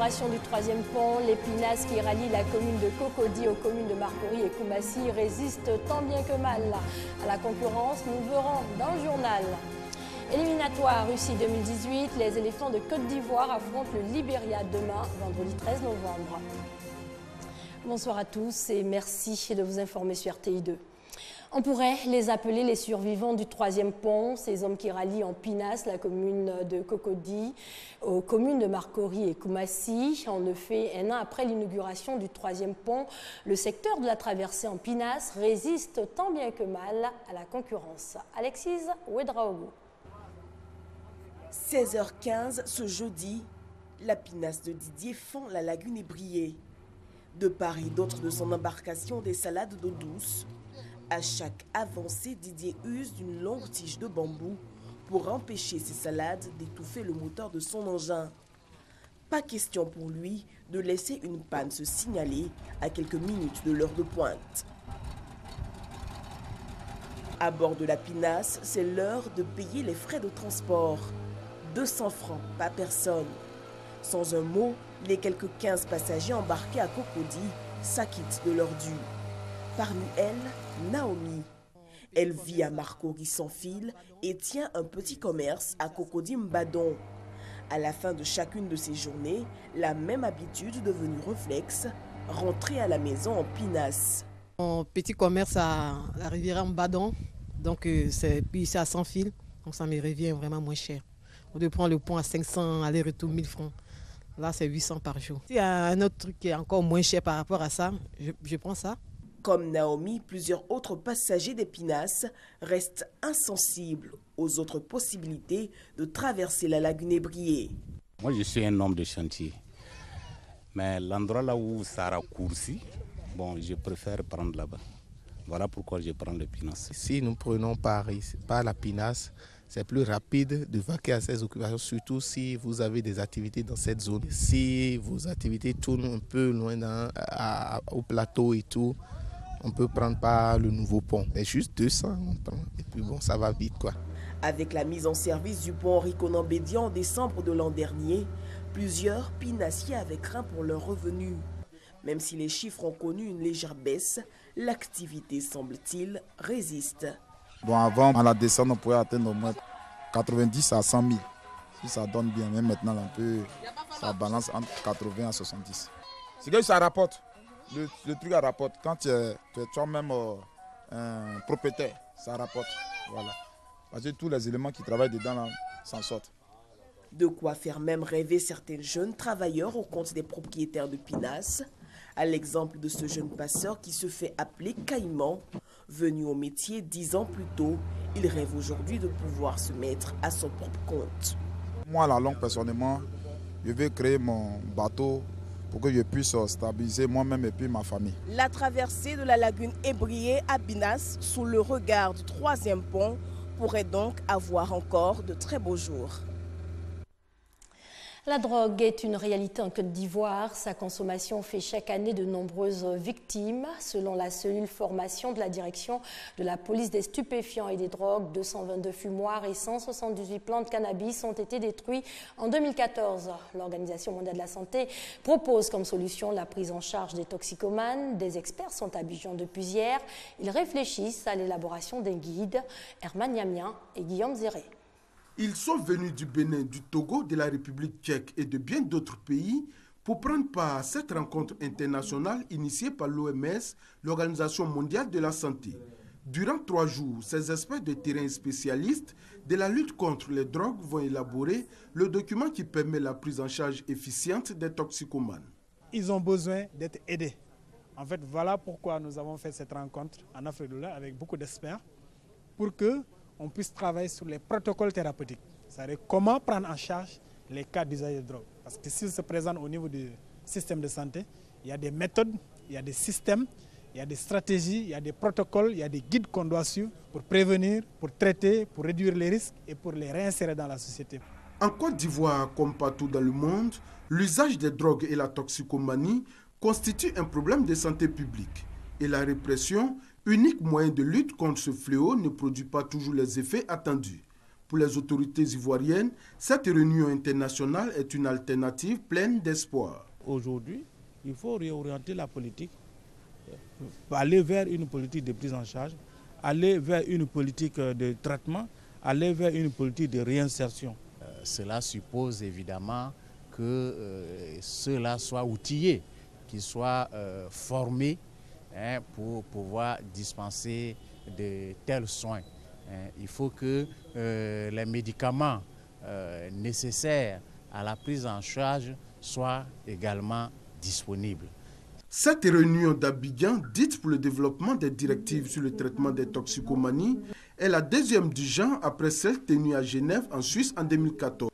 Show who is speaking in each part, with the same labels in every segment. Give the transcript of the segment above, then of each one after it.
Speaker 1: l'inauguration du troisième pont, les pinasses qui rallient la commune de Cocody aux communes de Marcory et Koumassi résistent tant bien que mal à la concurrence. Nous verrons dans le journal. Éliminatoire Russie 2018, les éléphants de Côte d'Ivoire affrontent le Libéria demain, vendredi 13 novembre. Bonsoir à tous et merci de vous informer sur RTI2. On pourrait les appeler les survivants du troisième pont, ces hommes qui rallient en pinasses la commune de Cocody aux communes de Marcory et Koumassi. En effet, un an après l'inauguration du troisième pont, le secteur de la traversée en pinasses résiste tant bien que mal à la concurrence. Alexis Ouedraogo.
Speaker 2: 16h15 ce jeudi, la pinasse de Didier fend la lagune ébriée. De part et d'autre de son embarcation des salades d'eau douce, à chaque avancée, Didier use d'une longue tige de bambou pour empêcher ses salades d'étouffer le moteur de son engin. Pas question pour lui de laisser une panne se signaler à quelques minutes de l'heure de pointe. À bord de la pinasse, c'est l'heure de payer les frais de transport. 200 francs par personne. Sans un mot, les quelques 15 passagers embarqués à Cocody s'acquittent de leur dû. Parmi elles, Naomi. Elle vit à Marcory sans fil et tient un petit commerce à Cocody Mbadon. À la fin de chacune de ces journées, la même habitude devenue réflexe, rentrer à la maison en pinasse.
Speaker 3: Mon petit commerce à la rivière Mbadon, donc c'est à 100 fil, donc ça me revient vraiment moins cher. On prend le pont à 500, aller-retour 1000 francs. Là, c'est 800 par jour. Il y a un autre truc qui est encore moins cher par rapport à ça, je prends ça.
Speaker 2: Comme Naomi, plusieurs autres passagers des pinasses restent insensibles aux autres possibilités de traverser la lagune ébriée.
Speaker 4: Moi, je suis un homme de chantier. Mais l'endroit là où ça raccourcit, bon, je préfère prendre là-bas. Voilà pourquoi je prends le pinasse.
Speaker 5: Si nous prenons par la pinasse, c'est plus rapide de vaquer à ces occupations, surtout si vous avez des activités dans cette zone. Si vos activités tournent un peu loin au plateau et tout, on peut prendre par le nouveau pont. C'est juste 200, on prend. Et puis bon, ça va vite quoi.
Speaker 2: Avec la mise en service du pont Henri Konan-Bédian en décembre de l'an dernier, plusieurs pinassiers avaient craint pour leurs revenus. Même si les chiffres ont connu une légère baisse, l'activité, semble-t-il, résiste.
Speaker 6: Bon, avant, à la descente, on pouvait atteindre au moins 90 à 100 000. Si ça donne bien, même maintenant, ça balance entre 80 à 70. C'est que ça rapporte. Le truc à rapporte. Quand tu es toi-même un propriétaire, ça rapporte. Voilà. Parce que tous les éléments qui travaillent dedans s'en sortent.
Speaker 2: De quoi faire même rêver certains jeunes travailleurs au compte des propriétaires de pinasses. À l'exemple de ce jeune passeur qui se fait appeler Caïman. Venu au métier 10 ans plus tôt, il rêve aujourd'hui de pouvoir se mettre à son propre compte.
Speaker 6: Moi, à la longue, personnellement, je vais créer mon bateau pour que je puisse stabiliser moi-même et puis ma famille.
Speaker 2: La traversée de la lagune ébriée à Binas, sous le regard du troisième pont, pourrait donc avoir encore de très beaux jours.
Speaker 1: La drogue est une réalité en Côte d'Ivoire. Sa consommation fait chaque année de nombreuses victimes. Selon la cellule formation de la direction de la police des stupéfiants et des drogues, 222 fumoirs et 178 plants de cannabis ont été détruits en 2014. L'Organisation mondiale de la santé propose comme solution la prise en charge des toxicomanes. Des experts sont à Abidjan depuis hier. Ils réfléchissent à l'élaboration d'un guide. Herman Yamien et Guillaume Zéré.
Speaker 7: Ils sont venus du Bénin, du Togo, de la République tchèque et de bien d'autres pays pour prendre part à cette rencontre internationale initiée par l'OMS, l'Organisation mondiale de la santé. Durant 3 jours, ces experts de terrain spécialistes de la lutte contre les drogues vont élaborer le document qui permet la prise en charge efficiente des toxicomanes.
Speaker 8: Ils ont besoin d'être aidés. En fait, voilà pourquoi nous avons fait cette rencontre en Afrique de l'Ouest avec beaucoup d'experts pour que on puisse travailler sur les protocoles thérapeutiques. C'est-à-dire comment prendre en charge les cas d'usage de drogue. Parce que s'ils se présentent au niveau du système de santé, il y a des méthodes, il y a des systèmes, il y a des stratégies, il y a des protocoles, il y a des guides qu'on doit suivre pour prévenir, pour traiter, pour réduire les risques et pour les réinsérer dans la société.
Speaker 7: En Côte d'Ivoire, comme partout dans le monde, l'usage des drogues et la toxicomanie constituent un problème de santé publique. Et la répression, unique moyen de lutte contre ce fléau, ne produit pas toujours les effets attendus. Pour les autorités ivoiriennes, cette réunion internationale est une alternative pleine d'espoir.
Speaker 9: Aujourd'hui, il faut réorienter la politique, aller vers une politique de prise en charge, aller vers une politique de traitement, aller vers une politique de réinsertion.
Speaker 10: Cela suppose évidemment que ceux-là soient outillés, qu'ils soient formés pour pouvoir dispenser de tels soins. Il faut que les médicaments nécessaires à la prise en charge soient également disponibles.
Speaker 7: Cette réunion d'Abidjan, dite pour le développement des directives sur le traitement des toxicomanies, est la deuxième du genre après celle tenue à Genève en Suisse en 2014.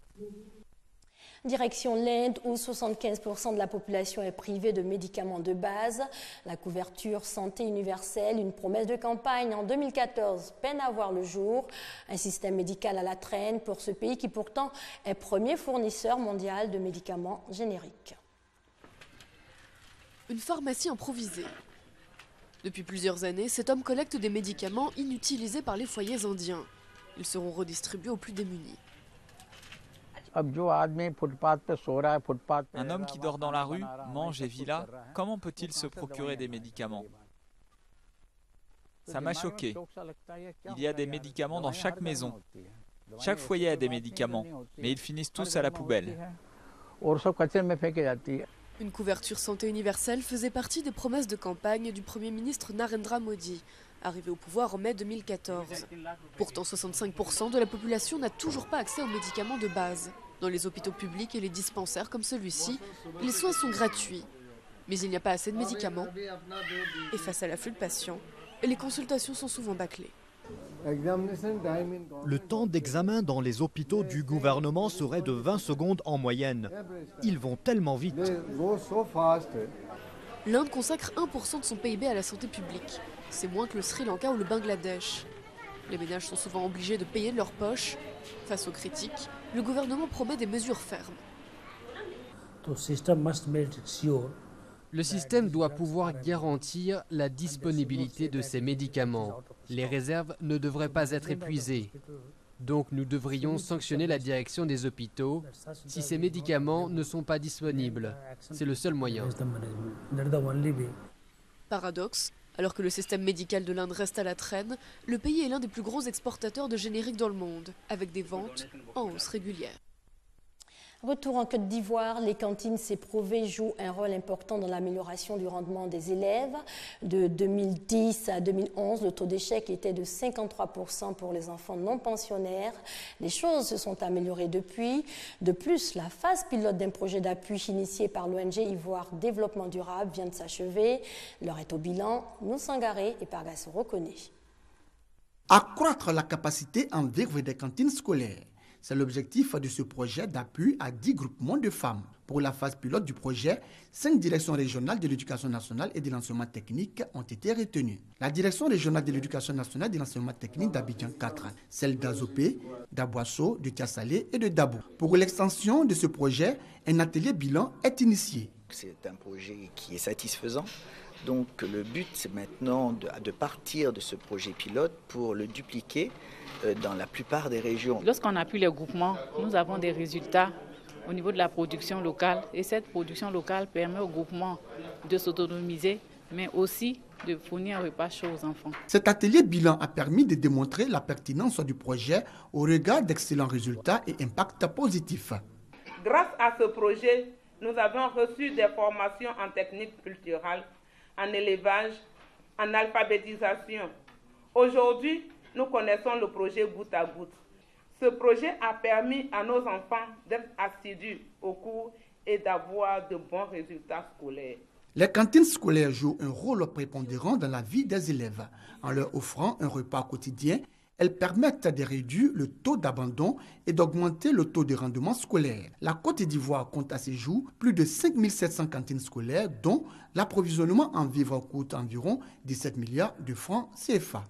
Speaker 1: Direction l'Inde où 75% de la population est privée de médicaments de base. La couverture santé universelle, une promesse de campagne en 2014, peine à voir le jour. Un système médical à la traîne pour ce pays qui pourtant est premier fournisseur mondial de médicaments génériques.
Speaker 11: Une pharmacie improvisée. Depuis plusieurs années, cet homme collecte des médicaments inutilisés par les foyers indiens. Ils seront redistribués aux plus démunis.
Speaker 12: Un homme qui dort dans la rue, mange et vit là, comment peut-il se procurer des médicaments? Ça m'a choqué. Il y a des médicaments dans chaque maison. Chaque foyer a des médicaments, mais ils finissent tous à la poubelle.
Speaker 11: Une couverture santé universelle faisait partie des promesses de campagne du Premier ministre Narendra Modi, arrivé au pouvoir en mai 2014. Pourtant, 65% de la population n'a toujours pas accès aux médicaments de base. Dans les hôpitaux publics et les dispensaires comme celui-ci, les soins sont gratuits. Mais il n'y a pas assez de médicaments. Et face à l'afflux de patients, les consultations sont souvent bâclées.
Speaker 13: Le temps d'examen dans les hôpitaux du gouvernement serait de 20 secondes en moyenne. Ils vont tellement vite.
Speaker 11: L'Inde consacre 1% de son PIB à la santé publique. C'est moins que le Sri Lanka ou le Bangladesh. Les ménages sont souvent obligés de payer de leur poche. Face aux critiques, le gouvernement promet des mesures fermes.
Speaker 14: Le système doit pouvoir garantir la disponibilité de ces médicaments. Les réserves ne devraient pas être épuisées. Donc nous devrions sanctionner la direction des hôpitaux si ces médicaments ne sont pas disponibles. C'est le seul moyen.
Speaker 11: Paradoxe, alors que le système médical de l'Inde reste à la traîne, le pays est l'un des plus gros exportateurs de génériques dans le monde, avec des ventes en hausse régulière.
Speaker 1: Retour en Côte d'Ivoire, les cantines s'est prouvé jouent un rôle important dans l'amélioration du rendement des élèves. De 2010 à 2011, le taux d'échec était de 53% pour les enfants non pensionnaires. Les choses se sont améliorées depuis. De plus, la phase pilote d'un projet d'appui initié par l'ONG Ivoire Développement Durable vient de s'achever. L'heure est au bilan. Nous Sangaré et Pargassoro connaît.
Speaker 15: Accroître la capacité en vivre des cantines scolaires. C'est l'objectif de ce projet d'appui à 10 groupements de femmes. Pour la phase pilote du projet, 5 directions régionales de l'éducation nationale et de l'enseignement technique ont été retenues. La direction régionale de l'éducation nationale et de l'enseignement technique d'Abidjan 4, celle d'Azopé, d'Aboasso, de Tiassalé et de Dabou. Pour l'extension de ce projet, un atelier bilan est initié.
Speaker 16: C'est un projet qui est satisfaisant. Donc le but, c'est maintenant de partir de ce projet pilote pour le dupliquer dans la plupart des régions.
Speaker 17: Lorsqu'on appuie les groupements, nous avons des résultats au niveau de la production locale. Et cette production locale permet aux groupements de s'autonomiser, mais aussi de fournir un repas chaud aux enfants.
Speaker 15: Cet atelier bilan a permis de démontrer la pertinence du projet au regard d'excellents résultats et impacts positifs.
Speaker 18: Grâce à ce projet, nous avons reçu des formations en techniques culturelles, en élevage, en alphabétisation. Aujourd'hui, nous connaissons le projet goutte à goutte. Ce projet a permis à nos enfants d'être assidus au cours et d'avoir de bons résultats scolaires.
Speaker 15: Les cantines scolaires jouent un rôle prépondérant dans la vie des élèves. En leur offrant un repas quotidien, elles permettent de réduire le taux d'abandon et d'augmenter le taux de rendement scolaire. La Côte d'Ivoire compte à ce jour plus de 5700 cantines scolaires, dont l'approvisionnement en vivres coûte environ 17 milliards de francs CFA.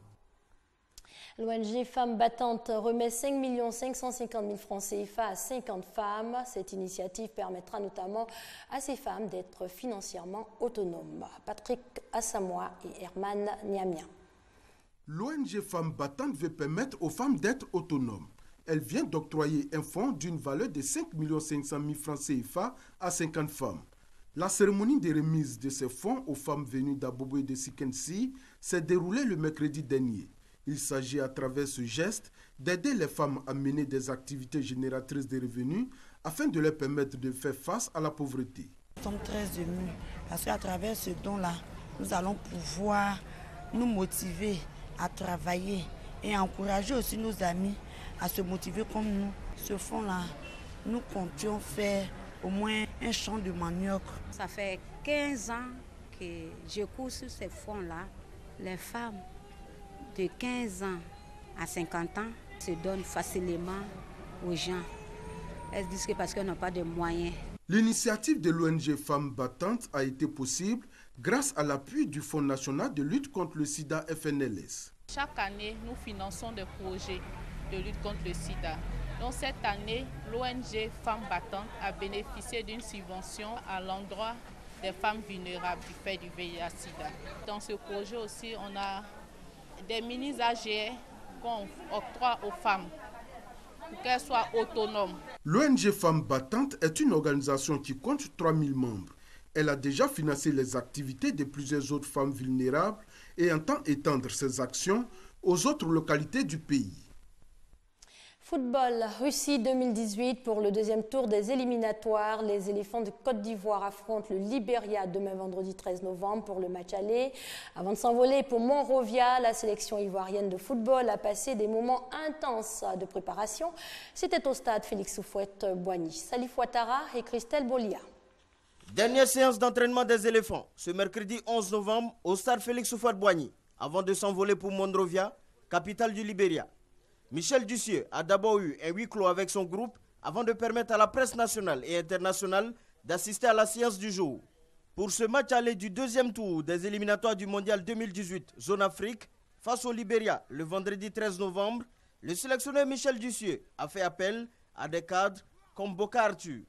Speaker 1: L'ONG Femmes Battantes remet 5 550 000 francs CFA à 50 femmes. Cette initiative permettra notamment à ces femmes d'être financièrement autonomes. Patrick Assamoah et Herman Niamia.
Speaker 7: L'ONG Femmes Battantes veut permettre aux femmes d'être autonomes. elle vient d'octroyer un fonds d'une valeur de 5 500 000 francs CFA à 50 femmes. La cérémonie de remise de ces fonds aux femmes venues d'Abobo et de Sikensi s'est déroulée le mercredi dernier. Il s'agit à travers ce geste d'aider les femmes à mener des activités génératrices de revenus afin de leur permettre de faire face à la pauvreté.
Speaker 19: Nous sommes très émus parce qu'à travers ce don-là, nous allons pouvoir nous motiver à travailler et encourager aussi nos amis à se motiver comme nous. Ce fonds-là, nous comptions faire au moins un champ de manioc.
Speaker 20: Ça fait 15 ans que je cours sur ces fonds-là. Les femmes de 15 ans à 50 ans se donnent facilement aux gens. Elles disent que parce qu'elles n'ont pas de moyens.
Speaker 7: L'initiative de l'ONG Femmes Battantes a été possible grâce à l'appui du Fonds national de lutte contre le sida FNLS.
Speaker 17: Chaque année, nous finançons des projets de lutte contre le sida. Donc cette année, l'ONG Femmes Battantes a bénéficié d'une subvention à l'endroit des femmes vulnérables du fait du VIH-Sida. Dans ce projet aussi, on a des mini-AGR qu'on octroie aux femmes pour qu'elles soient autonomes.
Speaker 7: L'ONG Femmes Battantes est une organisation qui compte 3000 membres. Elle a déjà financé les activités de plusieurs autres femmes vulnérables et entend étendre ses actions aux autres localités du pays.
Speaker 1: Football, Russie 2018 pour le deuxième tour des éliminatoires. Les éléphants de Côte d'Ivoire affrontent le Libéria demain vendredi 13 novembre pour le match aller. Avant de s'envoler pour Monrovia, la sélection ivoirienne de football a passé des moments intenses de préparation. C'était au stade Félix Houphouët-Boigny. Salif Ouattara et Christelle Bolia.
Speaker 21: Dernière séance d'entraînement des éléphants, ce mercredi 11 novembre au stade Félix Houphouët-Boigny, avant de s'envoler pour Monrovia, capitale du Libéria. Michel Dussieu a d'abord eu un huis clos avec son groupe avant de permettre à la presse nationale et internationale d'assister à la séance du jour. Pour ce match aller du deuxième tour des éliminatoires du Mondial 2018 Zone Afrique face au Libéria le vendredi 13 novembre, le sélectionneur Michel Dussieu a fait appel à des cadres comme Boka Arthur.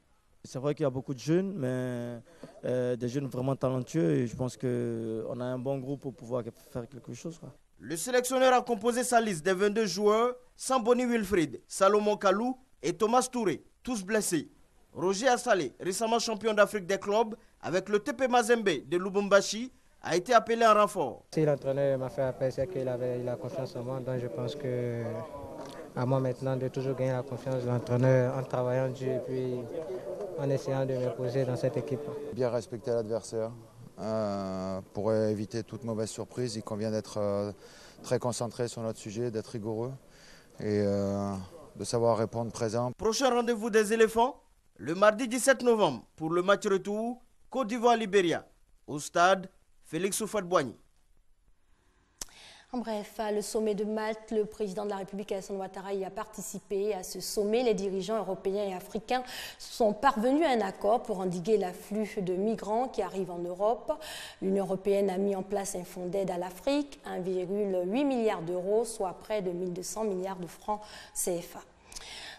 Speaker 22: C'est vrai qu'il y a beaucoup de jeunes, mais des jeunes vraiment talentueux et je pense qu'on a un bon groupe pour pouvoir faire quelque chose, quoi.
Speaker 21: Le sélectionneur a composé sa liste des 22 joueurs sans Bonnie Wilfried, Salomon Kalou et Thomas Touré, tous blessés. Roger Assalé, récemment champion d'Afrique des clubs avec le TP Mazembe de Lubumbashi, a été appelé en renfort.
Speaker 23: Si l'entraîneur m'a fait appel, c'est qu'il avait la confiance en moi, donc je pense que à moi maintenant de toujours gagner la confiance de l'entraîneur en travaillant dur et puis en essayant de m'imposer dans cette équipe.
Speaker 24: Bien respecter l'adversaire. Pour éviter toute mauvaise surprise, il convient d'être très concentré sur notre sujet, d'être rigoureux et de savoir répondre présent.
Speaker 21: Prochain rendez-vous des éléphants, le mardi 17 novembre pour le match retour Côte d'Ivoire-Libéria au stade Félix Houphouët-Boigny.
Speaker 1: En bref, le sommet de Malte, le président de la République Alassane Ouattara y a participé. À ce sommet, les dirigeants européens et africains sont parvenus à un accord pour endiguer l'afflux de migrants qui arrivent en Europe. L'Union européenne a mis en place un fonds d'aide à l'Afrique, 1,8 milliard d'euros, soit près de 1200 milliards de francs CFA.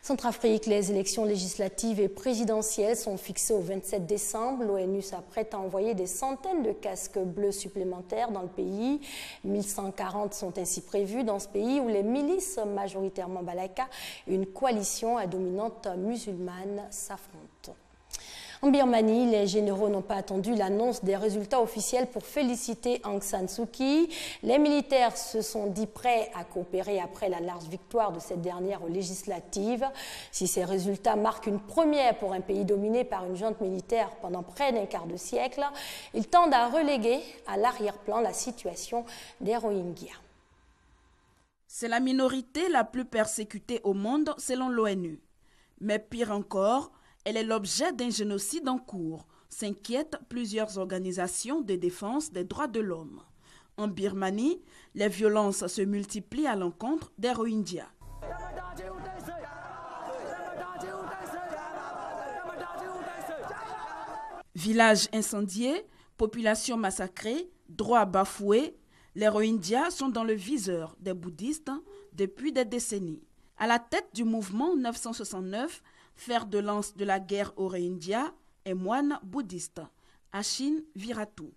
Speaker 1: Centrafrique, les élections législatives et présidentielles sont fixées au 27 décembre. L'ONU s'apprête à envoyer des centaines de casques bleus supplémentaires dans le pays. 1140 sont ainsi prévus dans ce pays où les milices, majoritairement Balaka, une coalition à dominante musulmane s'affrontent. En Birmanie, les généraux n'ont pas attendu l'annonce des résultats officiels pour féliciter Aung San Suu Kyi. Les militaires se sont dit prêts à coopérer après la large victoire de cette dernière législative. Si ces résultats marquent une première pour un pays dominé par une junte militaire pendant près d'un quart de siècle, ils tendent à reléguer à l'arrière-plan la situation des Rohingyas.
Speaker 25: C'est la minorité la plus persécutée au monde selon l'ONU. Mais pire encore, elle est l'objet d'un génocide en cours, s'inquiètent plusieurs organisations de défense des droits de l'homme. En Birmanie, les violences se multiplient à l'encontre des Rohingyas. Villages incendiés, population massacrée, droits bafoués, les Rohingyas sont dans le viseur des bouddhistes depuis des décennies. À la tête du mouvement 969, fer de lance de la guerre aux Rohingyas est moine bouddhiste, Ashin Viratu.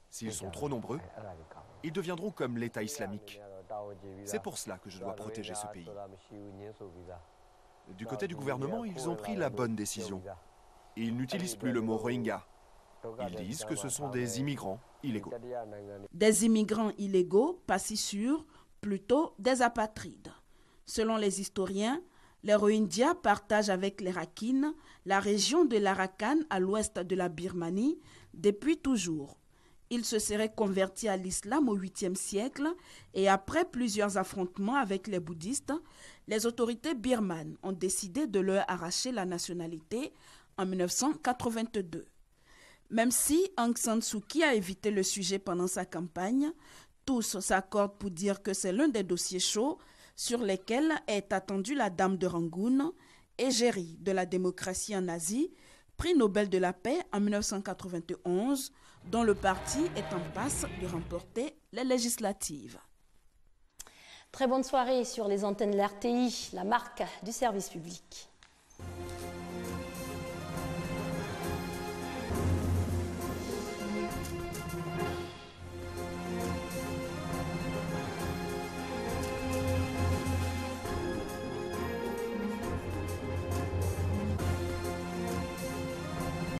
Speaker 26: S'ils sont trop nombreux, ils deviendront comme l'État islamique.
Speaker 2: C'est pour cela que je dois protéger ce pays. Du côté du gouvernement, ils ont pris la bonne décision. Ils n'utilisent plus le mot Rohingya. Ils disent que ce sont des immigrants illégaux.
Speaker 25: Des immigrants illégaux, pas si sûrs, plutôt des apatrides. Selon les historiens, les Rohingyas partagent avec les Rakhines la région de l'Arakan à l'ouest de la Birmanie depuis toujours. Ils se seraient convertis à l'islam au 8e siècle et après plusieurs affrontements avec les bouddhistes, les autorités birmanes ont décidé de leur arracher la nationalité en 1982. Même si Aung San Suu Kyi a évité le sujet pendant sa campagne, tous s'accordent pour dire que c'est l'un des dossiers chauds sur lesquels est attendue la dame de Rangoon, égérie de la démocratie en Asie, prix Nobel de la paix en 1991, dont le parti est en passe de remporter les législatives.
Speaker 1: Très bonne soirée sur les antennes de l'RTI, la marque du service public.